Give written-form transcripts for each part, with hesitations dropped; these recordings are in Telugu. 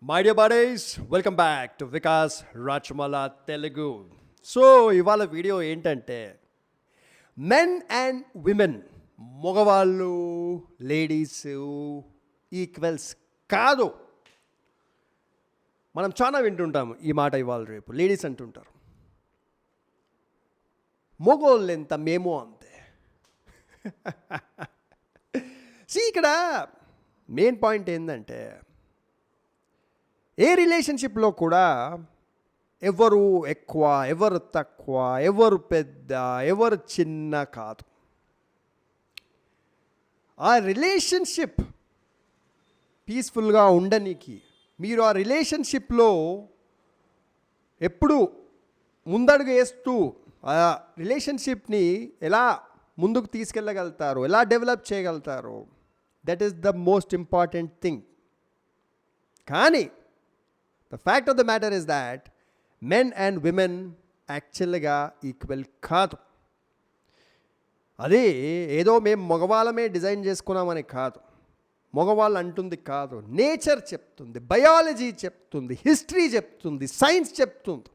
My dear buddies, welcome back to Vikas Rachamala Telugu. So ఇవాళ వీడియో ఏంటంటే మెన్ అండ్ విమెన్, మగవాళ్ళు లేడీస్ ఈక్వల్స్ కాదు. మనం చాలా వింటుంటాము ఈ మాట. ఇవాళ రేపు లేడీస్ అంటుంటారు మగోళ్ళు ఎంత మేము అంతే. ఇక్కడ మెయిన్ పాయింట్ ఏంటంటే ఏ రిలేషన్షిప్లో కూడా ఎవరు ఎక్కువ, ఎవరు తక్కువ, ఎవరు పెద్ద, ఎవరు చిన్న కాదు. ఆ రిలేషన్షిప్ పీస్ఫుల్గా ఉండడానికి మీరు ఆ రిలేషన్షిప్లో ఎప్పుడు ముందడుగు వేస్తూ ఆ రిలేషన్షిప్ని ఎలా ముందుకు తీసుకెళ్ళగలుగుతారు, ఎలా డెవలప్ చేయగలుగుతారు, that is the most important thing. కానీ the fact of the matter is that men and women యాక్చువల్గా ఈక్వల్ కాదు. అది ఏదో మేము మగవాళ్ళమే డిజైన్ చేసుకున్నామని కాదు, మగవాళ్ళు అంటుంది కాదు. నేచర్ చెప్తుంది, బయాలజీ చెప్తుంది, హిస్టరీ చెప్తుంది, సైన్స్ చెప్తుంది.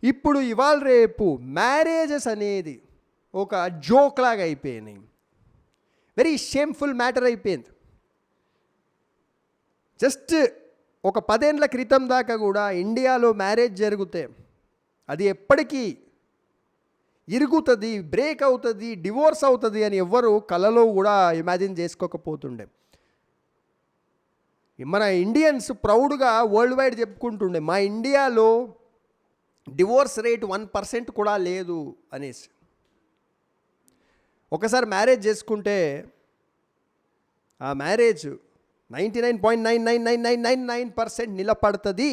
ఇప్పుడు ఇవాళ రేపు మ్యారేజెస్ అనేది ఒక జోక్ లాగా అయిపోయినాయి, వెరీ షేమ్ఫుల్ మ్యాటర్ అయిపోయింది. జస్ట్ ఒక 10 ఏళ్ల క్రితం దాకా కూడా ఇండియాలో మ్యారేజ్ జరిగితే అది ఎప్పటికీ ఇరుగుతుంది, బ్రేక్ అవుతుంది, డివోర్స్ అవుతుంది అని ఎవ్వరు కలలో కూడా ఇమాజిన్ చేసుకోకపోతుండే. మన ఇండియన్స్ ప్రౌడ్గా వరల్డ్ వైడ్ చెప్పుకుంటుండే మా ఇండియాలో డివోర్స్ రేట్ 1% కూడా లేదు అనేసి. ఒకసారి మ్యారేజ్ చేసుకుంటే ఆ మ్యారేజ్ 99.99999% నిలబడుతుంది,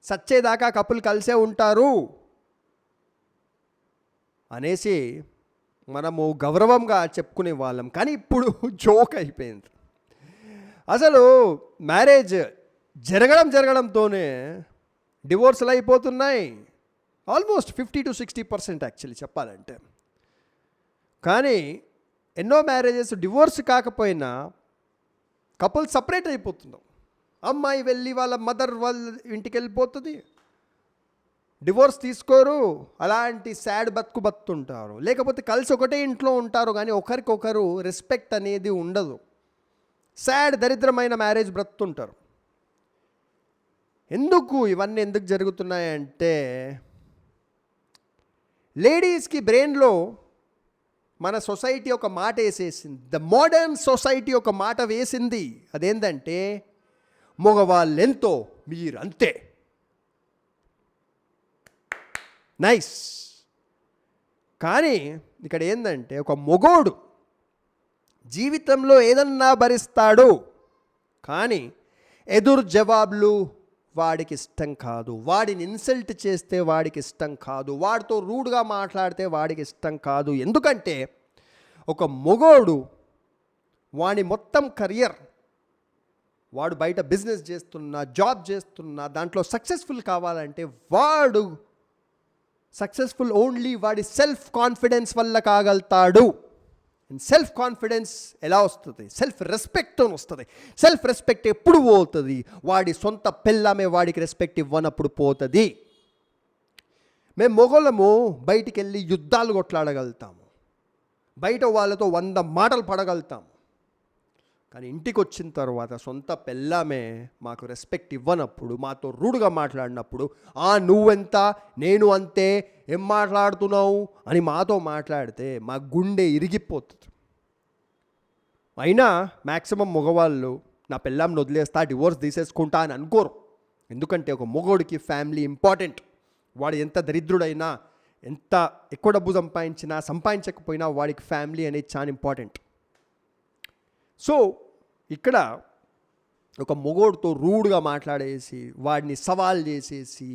సచ్చేదాకా కపుల్ కలిసే ఉంటారు అనేసి మనము గౌరవంగా చెప్పుకునే వాళ్ళం. కానీ ఇప్పుడు జోక్ అయిపోయింది. అసలు మ్యారేజ్ జరగడంతోనే డివోర్స్లు అయిపోతున్నాయి, ఆల్మోస్ట్ 50 to 60% యాక్చువల్లీ చెప్పాలంటే. కానీ ఎన్నో మ్యారేజెస్ డివోర్స్ కాకపోయినా కపుల్ సపరేట్ అయిపోతున్నాం. అమ్మాయి వెళ్ళి వాళ్ళ మదర్ వాళ్ళ ఇంటికి వెళ్ళిపోతుంది, డివోర్స్ తీసుకోరు, అలాంటి సాడ్ బతుకుతుంటారు. లేకపోతే కలిసి ఒకటే ఇంట్లో ఉంటారు కానీ ఒకరికొకరు రెస్పెక్ట్ అనేది ఉండదు, సాడ్ దరిద్రమైన మ్యారేజ్ బ్రతుంటారు. ఇవన్నీ ఎందుకు జరుగుతున్నాయంటే లేడీస్కి బ్రెయిన్లో మన సొసైటీ ఒక మాట వేసేసింది, ద మోడర్న్ సొసైటీ ఒక మాట వేసింది. అదేంటంటే మగవాళ్ళెంతో మీరంతే. నైస్. కానీ ఇక్కడ ఏంటంటే ఒక మొగోడు జీవితంలో ఏదన్నా భరిస్తాడు, కానీ ఎదురు జవాబులు వాడికి ఇష్టం కాదు, వాడిని ఇన్సల్ట్ చేస్తే వాడికి ఇష్టం కాదు, వాడితో రూడ్గా మాట్లాడితే వాడికి ఇష్టం కాదు. ఎందుకంటే ఒక మొగోడు వాడి మొత్తం కెరియర్, వాడు బయట బిజినెస్ చేస్తున్నా, జాబ్ చేస్తున్నా, దాంట్లో సక్సెస్ఫుల్ కావాలంటే వాడు సక్సెస్ఫుల్ ఓన్లీ వాడి సెల్ఫ్ కాన్ఫిడెన్స్ వల్ల కాగలుగుతాడు. సెల్ఫ్ కాన్ఫిడెన్స్ ఎలా వస్తుంది? సెల్ఫ్ రెస్పెక్ట్తో వస్తుంది. సెల్ఫ్ రెస్పెక్ట్ ఎప్పుడు పోతుంది? వాడి సొంత పిల్లమే వాడికి రెస్పెక్ట్ ఇవ్వనప్పుడు పోతుంది. మేము మొగోళ్ళము బయటికి వెళ్ళి యుద్ధాలు కొట్లాడగలుగుతాము, బయట వాళ్ళతో 100 మాటలు పడగలుగుతాము. కానీ ఇంటికి వచ్చిన తర్వాత సొంత పిల్లమే మాకు రెస్పెక్ట్ ఇవ్వనప్పుడు, మాతో రూడ్గా మాట్లాడినప్పుడు, నువ్వెంత నేను అంతే, ఏం మాట్లాడుతున్నావు అని మాతో మాట్లాడితే మా గుండె ఇరిగిపోతుంది. అయినా మ్యాక్సిమం మగవాళ్ళు నా పిల్లాంని వదిలేస్తా, డివోర్స్ తీసేసుకుంటా అని అనుకోరు. ఎందుకంటే ఒక మగోడికి ఫ్యామిలీ ఇంపార్టెంట్. వాడు ఎంత దరిద్రుడైనా, ఎంత ఎక్కువ డబ్బు సంపాదించకపోయినా వాడికి ఫ్యామిలీ అనేది చాలా ఇంపార్టెంట్. సో ఇక్కడ ఒక మొగోడితో రూడ్గా మాట్లాడేసి, వాడిని సవాల్ చేసేసి,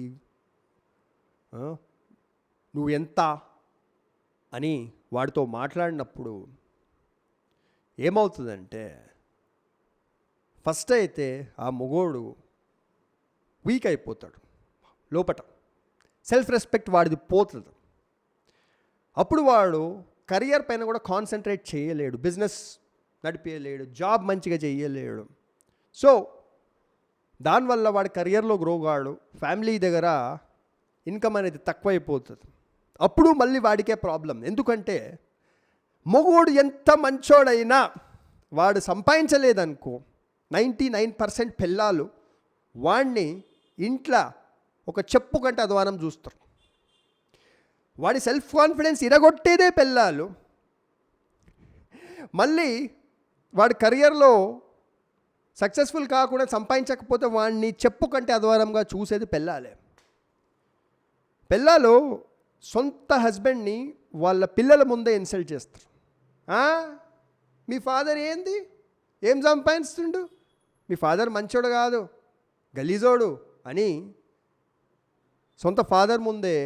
నువ్వు ఎంత అని వాడితో మాట్లాడినప్పుడు ఏమవుతుందంటే, ఫస్ట్ అయితే ఆ మొగోడు వీక్ అయిపోతాడు, లోపట సెల్ఫ్ రెస్పెక్ట్ వాడిది పోతుంది. అప్పుడు వాడు కెరియర్ పైన కూడా కాన్సన్ట్రేట్ చేయలేడు, బిజినెస్ నడిపేయలేడు, జాబ్ మంచిగా చేయలేడు. సో దానివల్ల వాడి కెరియర్లో గ్రో కాడు, ఫ్యామిలీ దగ్గర ఇన్కమ్ అనేది తక్కువైపోతుంది. అప్పుడు మళ్ళీ వాడికే ప్రాబ్లం. ఎందుకంటే మొగోడు ఎంత మంచోడైనా వాడు సంపాదించలేదనుకో, 99% పిల్లలు వాడిని ఇంట్లో ఒక చెప్పు కంటే అధ్వానం చూస్తారు. వాడి సెల్ఫ్ కాన్ఫిడెన్స్ ఇరగొట్టేదే పిల్లలు. మళ్ళీ వాడి కెరియర్లో సక్సెస్ఫుల్ కాకుండా సంపాదించకపోతే వాడిని చెప్పు కంటే అధ్వానంగా చూసేది పిల్లలే. పిల్లలు సొంత హస్బెండ్ని వాళ్ళ పిల్లల ముందే ఇన్సల్ట్ చేస్తారు. మీ ఫాదర్ ఏంది, ఏం సంపాదిస్తుండు, మీ ఫాదర్ మంచోడు కాదు, గలీజోడు అని సొంత ఫాదర్ ముందే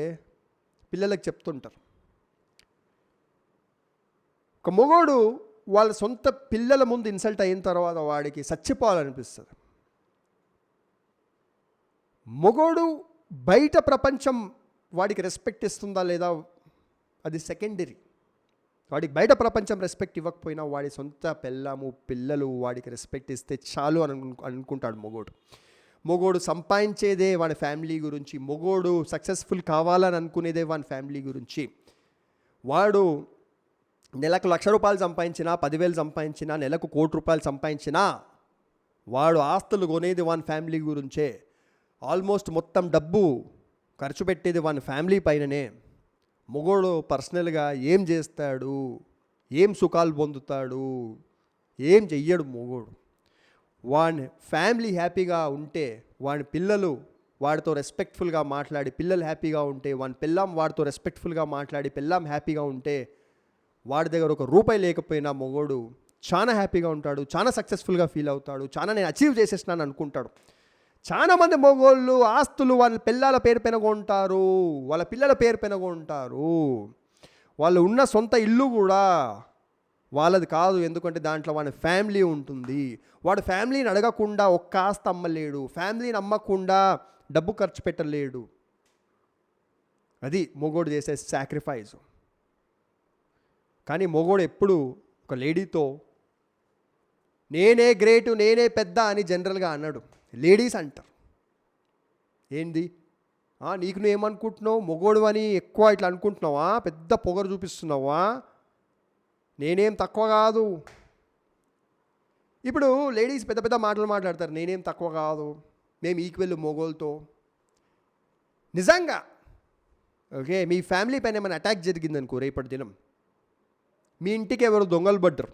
పిల్లలకు చెప్తుంటారు. ఒక మొగోడు వాళ్ళ సొంత పిల్లల ముందు ఇన్సల్ట్ అయిన తర్వాత వాడికి చచ్చిపోవాలనిపిస్తుంది. మొగోడు బయట ప్రపంచం వాడికి రెస్పెక్ట్ ఇస్తుందా లేదా అది సెకండరీ. వాడికి బయట ప్రపంచం రెస్పెక్ట్ ఇవ్వకపోయినా వాడి సొంత పిల్లలు వాడికి రెస్పెక్ట్ ఇస్తే చాలు అని అనుకుంటాడు మొగోడు సంపాదించేదే వాడి ఫ్యామిలీ గురించి, మొగోడు సక్సెస్ఫుల్ కావాలని అనుకునేదే వాడి ఫ్యామిలీ గురించి. వాడు నెలకు ₹1,00,000 సంపాదించినా, 10,000 సంపాదించినా, నెలకు ₹1,00,00,000 సంపాదించినా వాడు ఆస్తులు కొనేది వాని ఫ్యామిలీ గురించే. ఆల్మోస్ట్ మొత్తం డబ్బు ఖర్చు పెట్టేది వాని ఫ్యామిలీ పైననే. మొగోడు పర్సనల్గా ఏం చేస్తాడు, ఏం సుఖాలు పొందుతాడు, ఏం చెయ్యడు మొగోడు. వాని ఫ్యామిలీ హ్యాపీగా ఉంటే వాని పిల్లలు వాడితో రెస్పెక్ట్ఫుల్గా మాట్లాడి, పిల్లలు హ్యాపీగా ఉంటే, వాని పిల్లం వాడితో రెస్పెక్ట్ఫుల్గా మాట్లాడి, పిల్లం హ్యాపీగా ఉంటే, వాడి దగ్గర ₹1 లేకపోయినా మొగోడు చాలా హ్యాపీగా ఉంటాడు, చాలా సక్సెస్ఫుల్గా ఫీల్ అవుతాడు, చాలా నేను అచీవ్ చేసేసినాను అనుకుంటాడు. చాలామంది మొగోళ్ళు ఆస్తులు వాళ్ళ పిల్లల పేరు పెనగొంటారు, వాళ్ళ పిల్లల పేరు పెనగొంటారు. వాళ్ళు ఉన్న సొంత ఇల్లు కూడా వాళ్ళది కాదు, ఎందుకంటే దాంట్లో వాడి ఫ్యామిలీ ఉంటుంది. వాడు ఫ్యామిలీని అడగకుండా ఒక్క ఆస్తి అమ్మలేడు, ఫ్యామిలీని అమ్మకుండా డబ్బు ఖర్చు పెట్టలేడు. అది మొగోడు చేసే సాక్రిఫైస్. కానీ మొగోడు ఎప్పుడు ఒక లేడీతో నేనే గ్రేటు, నేనే పెద్ద అని జనరల్గా అన్నాడు. లేడీస్ అంటారు, ఏంది నీకు నువ్వు ఏమనుకుంటున్నావు, మొగోడు అని ఎక్కువ ఇట్లా అనుకుంటున్నావా, పెద్ద పొగరు చూపిస్తున్నావా, నేనేం తక్కువ కాదు. ఇప్పుడు లేడీస్ పెద్ద పెద్ద మాటలు మాట్లాడతారు, నేనేం తక్కువ కాదు, మేము ఈక్వెల్ మొగోళ్ళతో. నిజంగా ఓకే, మీ ఫ్యామిలీ పైన ఏమైనా అటాక్ జరిగిందనుకో, రేపటి దినం మీ ఇంటికి ఎవరు దొంగలు పడ్డరు,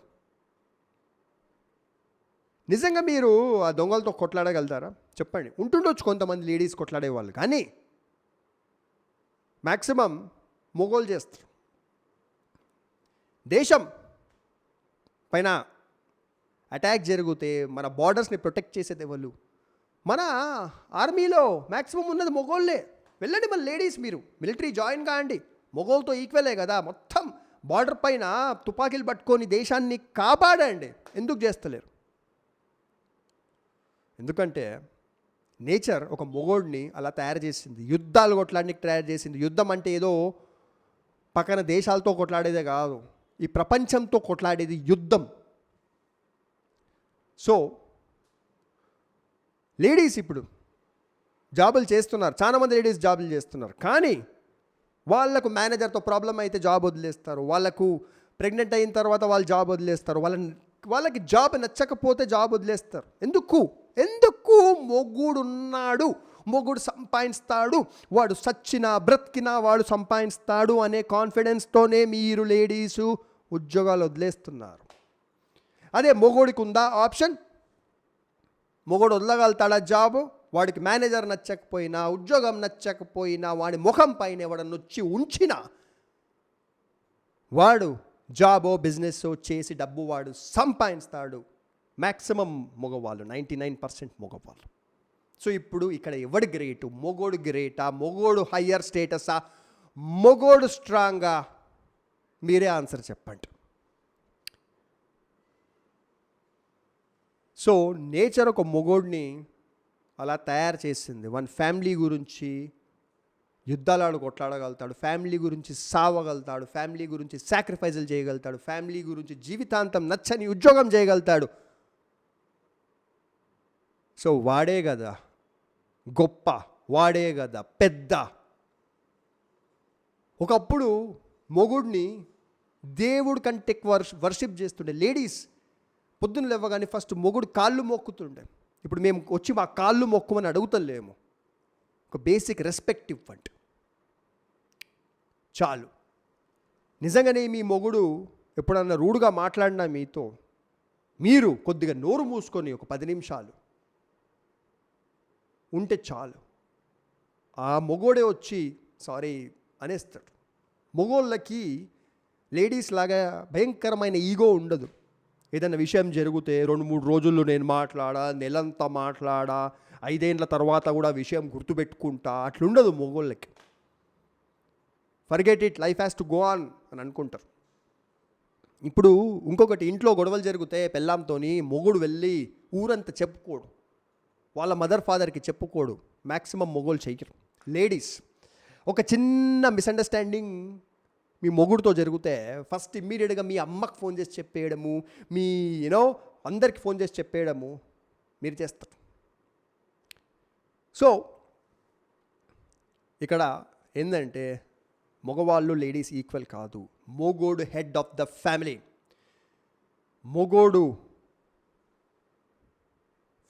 నిజంగా మీరు ఆ దొంగలతో కొట్లాడగలుగుతారా చెప్పండి? ఉంటుండొచ్చు కొంతమంది లేడీస్ కొట్లాడే వాళ్ళు, కానీ మ్యాక్సిమం మొగోళ్ళు చేస్తారు. దేశం పైన అటాక్ జరిగితే మన బార్డర్స్ని ప్రొటెక్ట్ చేసేది వాళ్ళు. మన ఆర్మీలో మ్యాక్సిమం ఉన్నది మొగోళ్ళే. వెళ్ళండి మన లేడీస్, మీరు మిలిటరీ జాయిన్ కాండి, మొగోళ్ళతో ఈక్వలే కదా. మొత్తం బార్డర్ పైన తుపాకీలు పట్టుకొని దేశాన్ని కాపాడండి. ఎందుకు చేస్తలేరు? ఎందుకంటే నేచర్ ఒక మొగోడిని అలా తయారు చేసింది, యుద్ధాలు కొట్లాడడానికి తయారు చేసింది. యుద్ధం అంటే ఏదో పక్కన దేశాలతో కొట్లాడేదే కాదు, ఈ ప్రపంచంతో కొట్లాడేది యుద్ధం. సో లేడీస్ ఇప్పుడు జాబులు చేస్తున్నారు, చాలామంది లేడీస్ జాబులు చేస్తున్నారు, కానీ వాళ్ళకు మేనేజర్తో ప్రాబ్లం అయితే జాబ్ వదిలేస్తారు, వాళ్ళకు ప్రెగ్నెంట్ అయిన తర్వాత వాళ్ళు జాబ్ వదిలేస్తారు, వాళ్ళకి జాబ్ నచ్చకపోతే జాబ్ వదిలేస్తారు. ఎందుకు మొగుడున్నాడు, మొగుడు సంపాదిస్తాడు, వాడు సచ్చినా బ్రతికినా వాడు సంపాదిస్తాడు అనే కాన్ఫిడెన్స్తోనే మీరు లేడీసు ఉద్యోగాలు వదిలేస్తున్నారు. అదే మొగోడికి ఉందా ఆప్షన్? మొగోడు వదలగలుగుతాడా జాబు? వాడికి మేనేజర్ నచ్చకపోయినా, ఉద్యోగం నచ్చకపోయినా, వాడి ముఖం పైన ఎవడన్నా వచ్చి ఉంచినా వాడు జాబో బిజినెస్సో చేసి డబ్బు వాడు సంపాదిస్తాడు. మ్యాక్సిమం మగవాళ్ళు, 99% మగవాళ్ళు. సో ఇప్పుడు ఇక్కడ ఎవడు గ్రేటు? మొగోడు గ్రేటా, మొగోడు హయ్యర్ స్టేటసా, మొగోడు స్ట్రాంగా? మీరే ఆన్సర్ చెప్పండి. సో నేచర్ ఒక మొగోడిని అలా తయారు చేసింది. వన్ ఫ్యామిలీ గురించి యుద్ధాలు కొట్లాడగలుగుతాడు, ఫ్యామిలీ గురించి సావగలుగుతాడు, ఫ్యామిలీ గురించి సాక్రిఫైజులు చేయగలుగుతాడు, ఫ్యామిలీ గురించి జీవితాంతం నచ్చని ఉద్యోగం చేయగలుగుతాడు. సో వాడే కదా గొప్ప, వాడే కదా పెద్ద. ఒకప్పుడు మొగుడిని దేవుడి కంటే ఎక్కువ వర్షిప్ చేస్తుండే లేడీస్. పొద్దున్న లేవగానే ఫస్ట్ మొగుడు కాళ్ళు మొక్కుతుండే. ఇప్పుడు మేము వచ్చి మా కాళ్ళు మొక్కమని అడుగుతలేము. ఒక బేసిక్ రెస్పెక్ట్ ఇవ్వండి చాలు. నిజంగానే మీ మొగుడు ఎప్పుడన్నా రూడ్గా మాట్లాడినా మీతో, మీరు కొద్దిగా నోరు మూసుకొని ఒక 10 నిమిషాలు ఉంటే చాలు. ఆ మొగోడే వచ్చి సారీ అనేస్తాడు. మొగోళ్ళకి లేడీస్ లాగా భయంకరమైన ఈగో ఉండదు. ఏదైనా విషయం జరిగితే 2-3 రోజుల్లో నేను మాట్లాడా, నెలంతా మాట్లాడా, 5 ఏళ్ల తర్వాత కూడా విషయం గుర్తుపెట్టుకుంటా, అట్లుండదు మొగోళ్ళకి. Forget it, life has to go on అని అనుకుంటారు. ఇప్పుడు ఇంకొకటి, ఇంట్లో గొడవలు జరిగితే పెళ్ళాంతోని మొగుడు వెళ్ళి ఊరంతా చెప్పుకోడు, వాళ్ళ మదర్ ఫాదర్కి చెప్పుకోడు. మ్యాక్సిమం మొగోళ్ళు చెయ్యరు. లేడీస్ ఒక చిన్న మిస్అండర్స్టాండింగ్ మీ మొగుడుతో జరిగితే ఫస్ట్ ఇమ్మీడియట్గా మీ అమ్మకు ఫోన్ చేసి చెప్పేయడము, మీ అందరికి ఫోన్ చేసి చెప్పేయడము మీరు చేస్తారు. సో ఇక్కడ ఏంటంటే మగవాళ్ళు లేడీస్ ఈక్వల్ కాదు. మొగోడు హెడ్ ఆఫ్ ద ఫ్యామిలీ. మొగోడు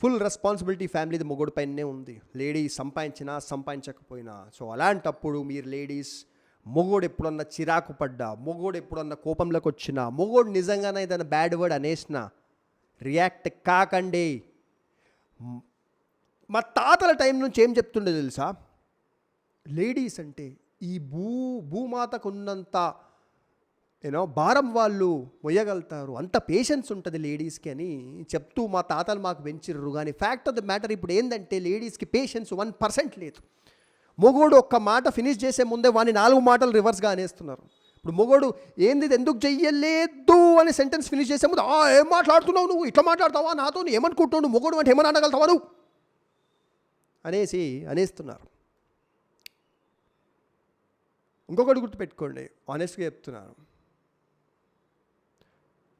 ఫుల్ రెస్పాన్సిబిలిటీ ఫ్యామిలీది మొగోడు పైనే ఉంది. లేడీస్ సంపాదించినా సంపాదించకపోయినా. సో అలాంటప్పుడు మీరు లేడీస్, మొగోడు ఎప్పుడన్నా చిరాకు పడ్డా, మొగోడు ఎప్పుడన్నా కోపంలోకి వచ్చినా, మొగోడు నిజంగానే ఏదైనా బ్యాడ్ వర్డ్ అనేసినా రియాక్ట్ కాకండి. మా తాతల టైం నుంచి ఏం చెప్తుండే తెలుసా, లేడీస్ అంటే ఈ భూమాతకు ఉన్నంత భారం వాళ్ళు మొయ్యగలుగుతారు, అంత పేషెన్స్ ఉంటుంది లేడీస్కి అని చెప్తూ మా తాతలు మాకు పెంచిర్రు. కానీ ఫ్యాక్ట్ ఆఫ్ ద మ్యాటర్ ఇప్పుడు ఏంటంటే లేడీస్కి పేషెన్స్ 1% లేదు. మొగోడు ఒక్క మాట ఫినిష్ చేసే ముందే వాడిని 4 మాటలు రివర్స్గా అనేస్తున్నారు. ఇప్పుడు మొగోడు ఏంది ఎందుకు చెయ్యలేదు అని సెంటెన్స్ ఫినిష్ చేసే ముందు ఏం మాట్లాడుతున్నావు నువ్వు, ఇట్లా మాట్లాడతావా నాతో, ఏమనుకుంటున్నావు నువ్వు, మొగోడు అంటే ఏమని అనగలుగుతావా నువ్వు అనేస్తున్నారు. ఇంకొకటి గుర్తుపెట్టుకోండి, ఆనెస్ట్గా చెప్తున్నాను,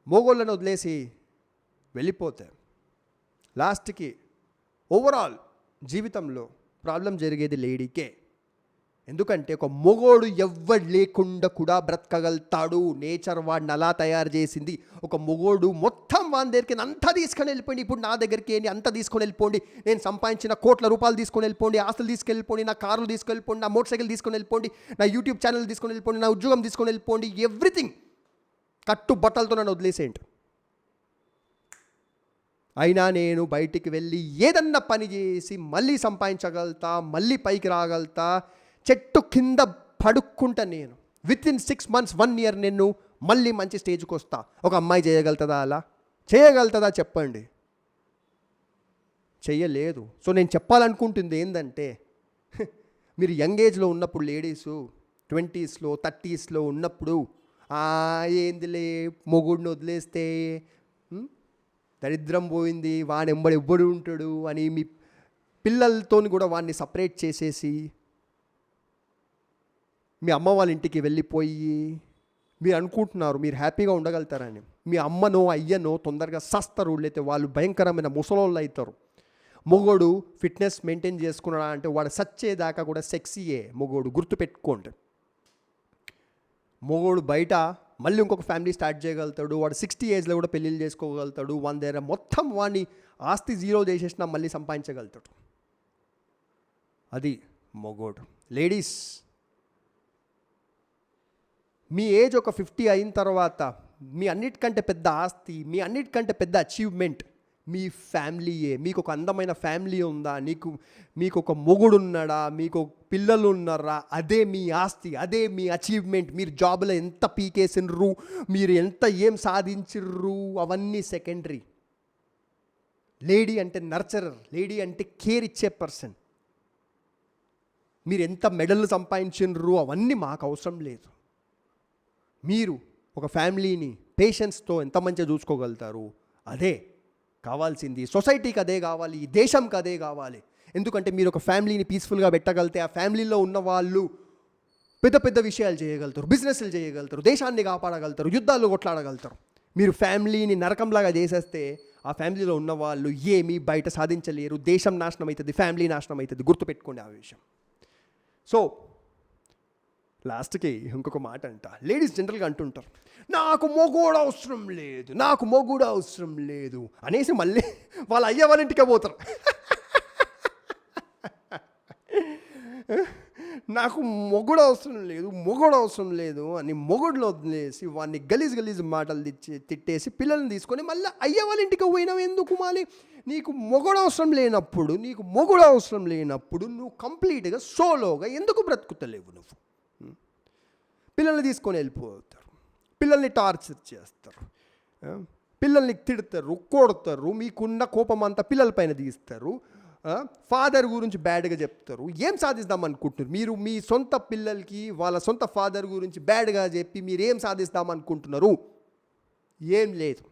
మొగోళ్ళను వదిలేసి వెళ్ళిపోతే లాస్ట్కి ఓవరాల్ జీవితంలో ప్రాబ్లం జరిగేది లేడీకే. ఎందుకంటే ఒక మొగోడు ఎవ్వడు లేకుండా కూడా బ్రతకగలుగుతాడు. నేచర్ వాడిని అలా తయారు చేసింది. ఒక మొగోడు మొత్తం వాని దగ్గరికి అంతా తీసుకొని వెళ్ళిపోండి, ఇప్పుడు నా దగ్గరికి అంతా తీసుకొని వెళ్ళిపోండి, నేను సంపాదించిన కోట్ల రూపాయలు తీసుకొని వెళ్ళిపోండి, ఆస్తులు తీసుకెళ్ళిపోండి, నా కార్లు తీసుకెళ్ళిపోండి, నా మోటార్ సైకిల్ తీసుకొని వెళ్ళిపోండి, నా యూట్యూబ్ ఛానల్ తీసుకొని వెళ్ళిపోండి, నా ఉద్యోగం తీసుకొని వెళ్ళిపోండి, ఎవ్రీథింగ్ కట్టు బట్టలతో నన్ను వదిలేసేయండి. అయినా నేను బయటికి వెళ్ళి ఏదన్నా పని చేసి మళ్ళీ సంపాదించగలుగుతా, మళ్ళీ పైకి రాగలుగుతా, చెట్టు కింద పడుక్కుంటా. నేను విత్ ఇన్ 6 months 1 year నేను మళ్ళీ మంచి స్టేజ్కి వస్తా. ఒక అమ్మాయి చేయగలుగుతుందా? అలా చేయగలుగుతుందా చెప్పండి? చెయ్యలేదు. సో నేను చెప్పాలనుకుంటుంది ఏంటంటే, మీరు యంగ్ ఏజ్లో ఉన్నప్పుడు లేడీసు 20s 30s ఉన్నప్పుడు ఏందిలే మొగుడిని వదిలేస్తే దరిద్రం పోయింది, వాని ఎంబడి ఎవ్వడు ఉంటాడు అని మీ పిల్లలతో కూడా వాడిని సపరేట్ చేసేసి మీ అమ్మ వాళ్ళ ఇంటికి వెళ్ళిపోయి మీరు అనుకుంటున్నారు మీరు హ్యాపీగా ఉండగలుగుతారని. మీ అమ్మనో అయ్యనో తొందరగా సస్తారు, లేకపోతే వాళ్ళు భయంకరమైన ముసలోళ్ళు అవుతారు. మొగోడు ఫిట్నెస్ మెయింటైన్ చేసుకున్నాడా అంటే వాడు సచ్చేదాకా కూడా సెక్సీయే మొగోడు, గుర్తుపెట్టుకోండి. మొగోడు బయట మళ్ళీ ఇంకొక ఫ్యామిలీ స్టార్ట్ చేయగలుగుతాడు, వాడు 60 ఏజ్లో కూడా పెళ్ళిళ్ళు చేసుకోగలుగుతాడు, వాని దగ్గర మొత్తం వాడిని ఆస్తి 0 చేసేసినా మళ్ళీ సంపాదించగలుగుతాడు. అది మొగోడు. లేడీస్, మీ ఏజ్ ఒక 50 అయిన తర్వాత మీ అన్నిటికంటే పెద్ద ఆస్తి, మీ అన్నిటికంటే పెద్ద అచీవ్మెంట్ మీ ఫ్యామిలీయే. మీకు ఒక అందమైన ఫ్యామిలీ ఉందా, మీకు ఒక మొగుడు ఉన్నాడా, మీకు పిల్లలు ఉన్నారా, అదే మీ ఆస్తి, అదే మీ అచీవ్మెంట్. మీరు జాబ్లో ఎంత పీకేసినరు, మీరు ఎంత ఏం సాధించర్రు, అవన్నీ సెకండరీ. లేడీ అంటే నర్చరర్, లేడీ అంటే కేర్ ఇచ్చే పర్సన్. మీరు ఎంత మెడల్ సంపాదించినరు అవన్నీ మాకు అవసరం లేదు. మీరు ఒక ఫ్యామిలీని పేషెన్స్తో ఎంత మంచిగా చూసుకోగలుగుతారు, అదే కావాల్సింది. సొసైటీకి అదే కావాలి, ఈ దేశంకి అదే కావాలి. ఎందుకంటే మీరు ఒక ఫ్యామిలీని పీస్ఫుల్గా పెట్టగలిగితే ఆ ఫ్యామిలీలో ఉన్న వాళ్ళు పెద్ద పెద్ద విషయాలు చేయగలుగుతారు, బిజినెస్లు చేయగలుగుతారు, దేశాన్ని కాపాడగలుగుతారు, యుద్ధాలు కొట్లాడగలుగుతారు. మీరు ఫ్యామిలీని నరకంలాగా చేసేస్తే ఆ ఫ్యామిలీలో ఉన్న వాళ్ళు ఏమీ బయట సాధించలేరు. దేశం నాశనం అవుతుంది, ఫ్యామిలీ నాశనం అవుతుంది. గుర్తుపెట్టుకోండి ఆ విషయం. సో లాస్ట్కి ఇంకొక మాట అంట, లేడీస్ జనరల్గా అంటుంటారు, నాకు మొగుడు అవసరం లేదు అనేసి మళ్ళీ వాళ్ళ అయ్య వాళ్ళ ఇంటికే పోతారు. నాకు మొగుడు అవసరం లేదు అని మొగుడులో వదిలేసి వాడిని గలీజ్ మాటలు తిట్టేసి పిల్లల్ని తీసుకొని మళ్ళీ అయ్య వాళ్ళ ఇంటికి పోయినావు ఎందుకు? మళ్ళీ నీకు మొగుడు అవసరం లేనప్పుడు నువ్వు కంప్లీట్గా సోలోగా ఎందుకు బ్రతుకుతలేవు? నువ్వు పిల్లల్ని తీసుకొని వెళ్ళిపోతారు, పిల్లల్ని టార్చర్ చేస్తారు, పిల్లల్ని తిడతారు, కొడతారు, మీకున్న కోపం అంతా పిల్లల పైన తీస్తారు, ఫాదర్ గురించి బ్యాడ్గా చెప్తారు. ఏం సాధిస్తాం అనుకుంటున్నారు మీరు? మీ సొంత పిల్లలకి వాళ్ళ సొంత ఫాదర్ గురించి బ్యాడ్గా చెప్పి మీరు ఏం సాధిస్తాం అనుకుంటున్నారు? ఏం లేదు.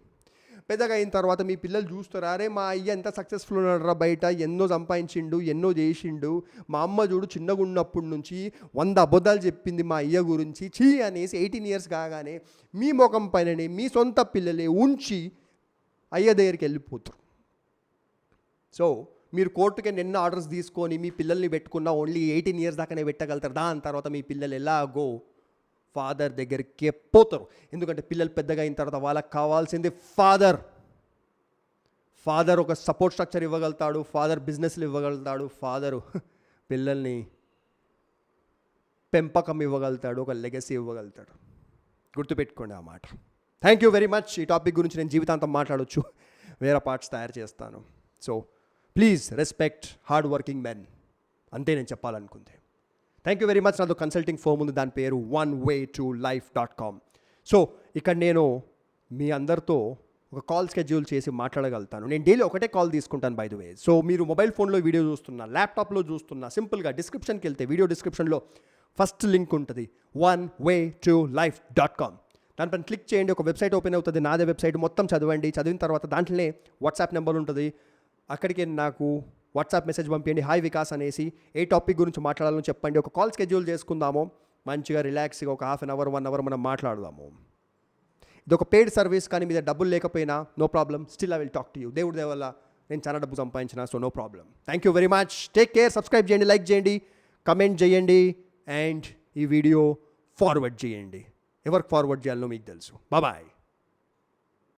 పెద్దగా అయిన తర్వాత మీ పిల్లలు చూస్తారు, అరే మా అయ్య ఎంత సక్సెస్ఫుల్ ఉన్నాడు, బయట ఎన్నో సంపాదించిండు, ఎన్నో చేసిండు, మా అమ్మ చూడు చిన్నగా ఉన్నప్పటి నుంచి 100 అబద్ధాలు చెప్పింది మా అయ్య గురించి, చీ అనేసి 18 years కాగానే మీ ముఖం పైననే మీ సొంత పిల్లలే ఉంచి అయ్య దగ్గరికి వెళ్ళిపోతారు. సో మీరు కోర్టుకి నిన్న ఆర్డర్స్ తీసుకొని మీ పిల్లల్ని పెట్టుకున్న ఓన్లీ 18 years దాకానే పెట్టగలుగుతారు. దాని తర్వాత మీ పిల్లలు ఎలాగో ఫాదర్ దగ్గరికి పోతారు. ఎందుకంటే పిల్లలు పెద్దగా అయిన తర్వాత వాళ్ళకి కావాల్సింది ఫాదర్ ఒక సపోర్ట్ స్ట్రక్చర్ ఇవ్వగలుగుతాడు, ఫాదర్ బిజినెస్లు ఇవ్వగలుగుతాడు, ఫాదరు పిల్లల్ని పెంపకం ఇవ్వగలుగుతాడు, ఒక లెగసీ ఇవ్వగలుగుతాడు. గుర్తుపెట్టుకోండి ఆ మాట. Thank you very much. ఈ టాపిక్ గురించి నేను జీవితాంతం మాట్లాడవచ్చు, వేరే పార్ట్స్ తయారు చేస్తాను. So please respect hard working men, అంతే నేను చెప్పాలనుకుంది. Thank you very much. నాతో కన్సల్టింగ్ ఫర్మ్ ఉంది, దాని పేరు onewaytolife.com. సో ఇక్కడ నేను మీ అందరితో ఒక కాల్ షెడ్యూల్ చేసి మాట్లాడగలుగుతాను. నేను డైలీ ఒకటే కాల్ తీసుకుంటాను బై ద వే. సో మీరు మొబైల్ ఫోన్లో వీడియో చూస్తున్నా, ల్యాప్టాప్లో చూస్తున్నా, సింపుల్గా డిస్క్రిప్షన్కి వెళ్తే వీడియో డిస్క్రిప్షన్లో ఫస్ట్ లింక్ ఉంటుంది, onewaytolife.com. దానిపైన క్లిక్ చేయండి, ఒక వెబ్సైట్ ఓపెన్ అవుతుంది, నాదే వెబ్సైట్. మొత్తం చదవండి, చదివిన తర్వాత దాంట్లోనే వాట్సాప్ నెంబర్ ఉంటుంది, అక్కడికి నాకు వాట్సాప్ మెసేజ్ పంపించండి, హాయ్ వికాస్ అనేసి, ఏ టాపిక్ గురించి మాట్లాడాలని చెప్పండి. ఒక కాల్ షెడ్యూల్ చేసుకుందాము, మంచిగా రిలాక్స్గా ఒక 1/2 hour 1 hour మనం మాట్లాడదాము. ఇది ఒక పెయిడ్ సర్వీస్, కానీ మీద డబ్బులు లేకపోయినా no problem, still I will talk to you. దేవుడి దయ వల్ల నేను చాలా డబ్బు సంపాదించిన, so no problem. Thank you very much. Take care. Subscribe చేయండి, లైక్ చేయండి, కమెంట్ చేయండి, అండ్ ఈ వీడియో ఫార్వర్డ్ చేయండి. ఎవరికి ఫార్వర్డ్ చేయాలో మీకు తెలుసు. బాయ్.